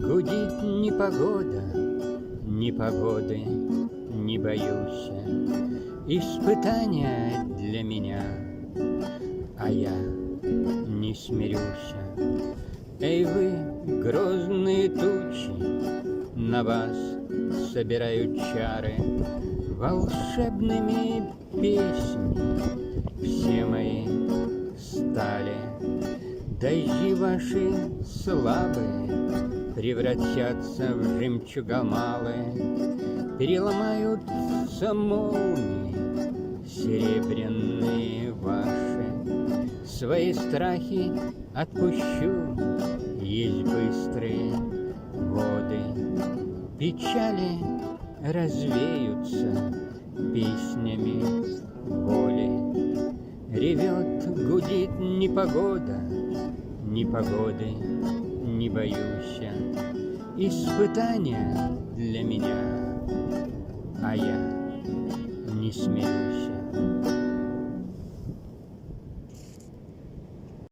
Гудит непогода, непогоды не боюсь. Испытания для меня, а я не смирюсь. Эй вы, грозные тучи, на вас собирают чары. Волшебными песни все мои стали. Дожди ваши слабые превратятся в жемчугомалы, переломаются молнии серебряные ваши. Свои страхи отпущу, есть быстрые воды. Печали развеются песнями воли. Ревет, гудит непогода, непогоды не боюсь. Испытания для меня, а я не смеюсь.